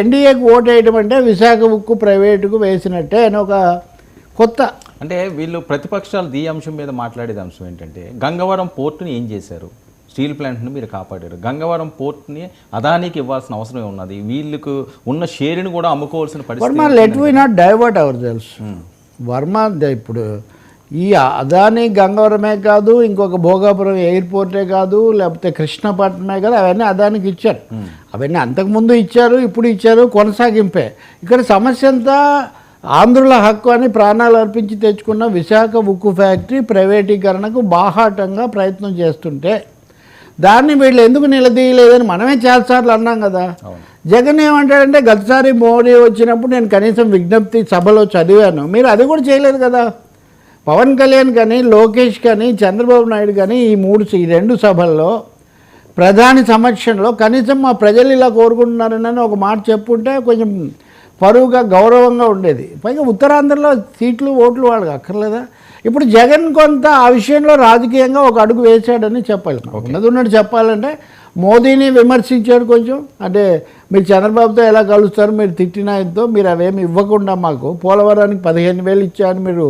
ఎన్డీఏకి ఓటు వేయడం అంటే విశాఖ ఉక్కు ప్రైవేటుకు వేసినట్టే అని ఒక కొత్త అంటే వీళ్ళు ప్రతిపక్షాలు ఈ అంశం మీద మాట్లాడేది అంశం ఏంటంటే గంగవరం పోర్టుని ఏం చేశారు, స్టీల్ ప్లాంట్ని మీరు కాపాడారు, గంగవరం పోర్ట్ని అదానికి ఇవ్వాల్సిన అవసరం ఉన్నది, వీళ్ళకు ఉన్న షేర్ని కూడా అమ్ముకోవాల్సిన పరిస్థితి. Let we not divert ourselves. Varma ఇప్పుడు ఈ అదాని గంగవరమే కాదు, ఇంకొక భోగాపురం ఎయిర్పోర్టే కాదు, లేకపోతే కృష్ణపట్నమే కాదు, అవన్నీ అదానికి ఇచ్చారు. అవన్నీ అంతకుముందు ఇచ్చారు, ఇప్పుడు ఇచ్చారు, కొనసాగింపే. ఇక్కడ సమస్య అంతా ఆంధ్రుల హక్కు అని ప్రాణాలు అర్పించి తెచ్చుకున్న విశాఖ ఉక్కు ఫ్యాక్టరీ ప్రైవేటీకరణకు బాహాటంగా ప్రయత్నం చేస్తుంటే దాన్ని వీళ్ళు ఎందుకు నిలదీయలేదని మనమే చాలాసార్లు అన్నాం కదా. జగన్ ఏమంటాడంటే గతసారి మోడీ వచ్చినప్పుడు నేను కనీసం విజ్ఞప్తి సభలో చదివాను, మీరు అది కూడా చేయలేదు కదా. పవన్ కళ్యాణ్ కానీ, లోకేష్ కానీ, చంద్రబాబు నాయుడు కానీ ఈ రెండు సభల్లో ప్రధాని సమక్షంలో కనీసం మా ప్రజలు ఇలా కోరుకుంటున్నారని ఒక మాట చెప్పుంటే కొంచెం పరువుగా గౌరవంగా ఉండేది. పైగా ఉత్తరాంధ్రలో సీట్లు ఓట్లు వాళ్ళకి అక్కర్లేదా? ఇప్పుడు జగన్ కొంత ఆ విషయంలో రాజకీయంగా ఒక అడుగు వేశాడని చెప్పాలి. ఉన్నది ఉన్నట్టు చెప్పాలంటే మోదీని విమర్శించాడు కొంచెం. అంటే మీరు చంద్రబాబుతో ఎలా కలుస్తారు, మీరు తిట్టినాయతో మీరు అవేమి ఇవ్వకుండా మాకు పోలవరానికి 15,000 ఇచ్చారని మీరు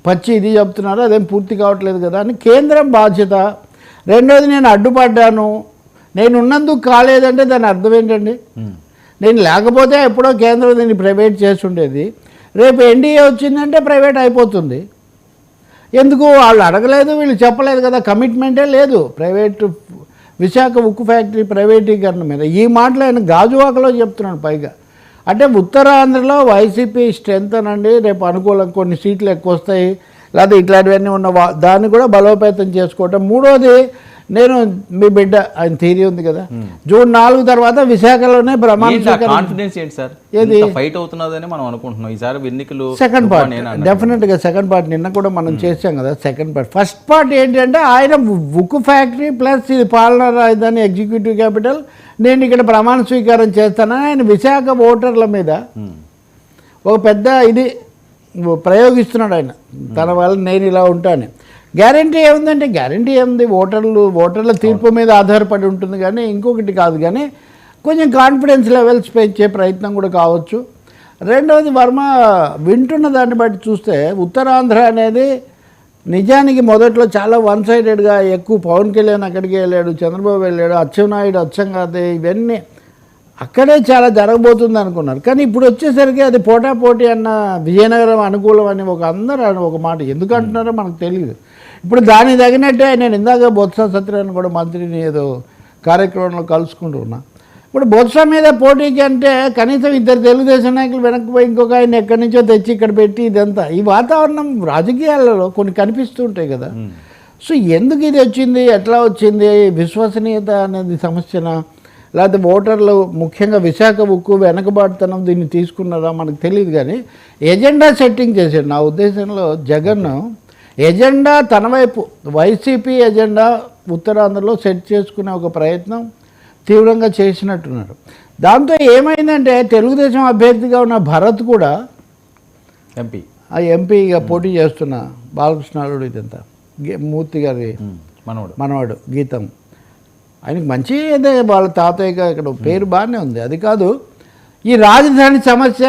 పచ్చి ఇది చెప్తున్నారు, అదేం పూర్తి కావట్లేదు కదా అని కేంద్రం బాధ్యత. రెండోది నేను అడ్డుపడ్డాను, నేను ఉన్నందుకు కాలేదంటే దాని అర్థం ఏంటండి? నేను లేకపోతే ఎప్పుడో కేంద్రం దీన్ని ప్రైవేట్ చేస్తుండేది. రేపు ఎన్డీఏ వచ్చిందంటే ప్రైవేట్ అయిపోతుంది. ఎందుకు వాళ్ళు అడగలేదు, వీళ్ళు చెప్పలేదు కదా, కమిట్మెంటే లేదు ప్రైవేటు విశాఖ ఉక్కు ఫ్యాక్టరీ ప్రైవేటీకరణ మీద. ఈ మాటలు ఆయన గాజువాకలో చెప్తున్నాడు. పైగా అంటే ఉత్తరాంధ్రలో వైసీపీ స్ట్రెంత్ అనండి, రేపు అనుకూలం కొన్ని సీట్లు ఎక్కువ వస్తాయి, లేదా ఇట్లాంటివన్నీ ఉన్న దాన్ని కూడా బలోపేతం చేసుకోవటం. మూడోది, నేను మీ బిడ్డ ఆయన థియరీ ఉంది కదా, జూన్ 4 తర్వాత విశాఖలోనే ప్రమాణ సెకండ్ పార్ట్ డెఫినెట్గా సెకండ్ పార్ట్ నిన్న కూడా మనం చేసాం కదా. సెకండ్ పార్ట్, ఫస్ట్ పార్ట్ ఏంటంటే ఆయన ఉక్కు ఫ్యాక్టరీ ప్లస్ ఇది పాలనా రాజధాని ఎగ్జిక్యూటివ్ క్యాపిటల్, నేను ఇక్కడ ప్రమాణ స్వీకారం చేస్తానని ఆయన విశాఖ ఓటర్ల మీద ఒక పెద్ద ఇది ప్రయోగిస్తున్నాడు. ఆయన తన వల్ల నేను ఇలా ఉంటాను. గ్యారంటీ ఏముందంటే గ్యారంటీ ఏముంది, ఓటర్ల తీర్పు మీద ఆధారపడి ఉంటుంది కానీ ఇంకొకటి కాదు. కానీ కొంచెం కాన్ఫిడెన్స్ లెవెల్స్ పెంచే ప్రయత్నం కూడా కావచ్చు. రెండవది, వర్మ వింటున్న దాన్ని బట్టి చూస్తే ఉత్తరాంధ్ర అనేది నిజానికి మొదట్లో చాలా వన్ సైడెడ్గా ఎక్కువ పవన్ కళ్యాణ్ అక్కడికి వెళ్ళాడు, చంద్రబాబు వెళ్ళాడు, అచ్చెన్నాయుడు అచ్చంగాదే ఇవన్నీ అక్కడే చాలా జరగబోతుంది అనుకున్నారు. కానీ ఇప్పుడు వచ్చేసరికి అది పోటాపోటీ అన్న విజయనగరం అనుకూలం అని అందరూ ఒక మాట ఎందుకు అంటున్నారో మనకు తెలియదు. ఇప్పుడు దానికి తగినట్టే నేను ఇందాక బొత్స సత్యనారాయణ కూడా మంత్రిని ఏదో కార్యక్రమంలో కలుసుకుంటూ ఉన్నా. ఇప్పుడు బొత్స మీద పోటీకి అంటే కనీసం ఇద్దరు తెలుగుదేశం నాయకులు వెనక్కి పోయి ఇంకొక ఆయన ఎక్కడి నుంచో తెచ్చి ఇక్కడ పెట్టి ఇదంతా ఈ వాతావరణం రాజకీయాలలో కొన్ని కనిపిస్తూ ఉంటాయి కదా. సో ఎందుకు ఇది వచ్చింది, ఎట్లా వచ్చింది, విశ్వసనీయత అనేది సమస్యనా, లేకపోతే ఓటర్లు ముఖ్యంగా విశాఖ ఉక్కు వెనకబాటుతనం దీన్ని తీసుకున్నారా మనకు తెలియదు. కానీ ఎజెండా సెట్టింగ్ చేశాడు. నా ఉద్దేశంలో జగన్ ఎజెండా తన వైపు, వైసీపీ ఎజెండా ఉత్తరాంధ్రలో సెట్ చేసుకునే ఒక ప్రయత్నం తీవ్రంగా చేసినట్టున్నారు. దాంతో ఏమైందంటే తెలుగుదేశం అభ్యర్థిగా ఉన్న భరత్ కూడా ఎంపీగా పోటీ చేస్తున్న బాలకృష్ణాలుడు ఇదంతా మూర్తి గారి మనవాడు గీతం, ఆయనకి మంచి అదే వాళ్ళ తాతయ్యగా ఇక్కడ పేరు బాగానే ఉంది. అది కాదు, ఈ రాజధాని సమస్య,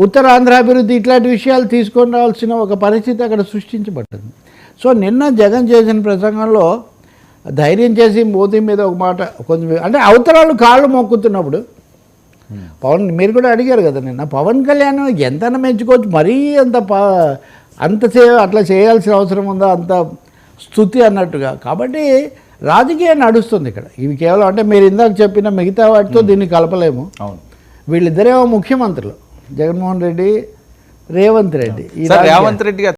ఉత్తరాంధ్ర అభివృద్ధి ఇట్లాంటి విషయాలు తీసుకొని రావాల్సిన ఒక పరిస్థితి అక్కడ సృష్టించబడ్డది. సో నిన్న జగన్ చేసిన ప్రసంగంలో ధైర్యం చేసి మోదీ మీద ఒక మాట కొంచెం అంటే అవతరాలు కాళ్ళు మొక్కుతున్నప్పుడు పవన్, మీరు కూడా అడిగారు కదా నిన్న, పవన్ కళ్యాణ్ ఎంత మెచ్చుకోవచ్చు, మరీ అట్లా చేయాల్సిన అవసరం ఉందా, అంత స్తుతి అన్నట్టుగా. కాబట్టి రాజకీయం నడుస్తుంది ఇక్కడ. ఇవి కేవలం అంటే మీరు ఇందాక చెప్పిన మిగతా వాటితో దీన్ని కలపలేము. వీళ్ళిద్దరేమో ముఖ్యమంత్రులు, జగన్మోహన్ రెడ్డి, రేవంత్ రెడ్డి.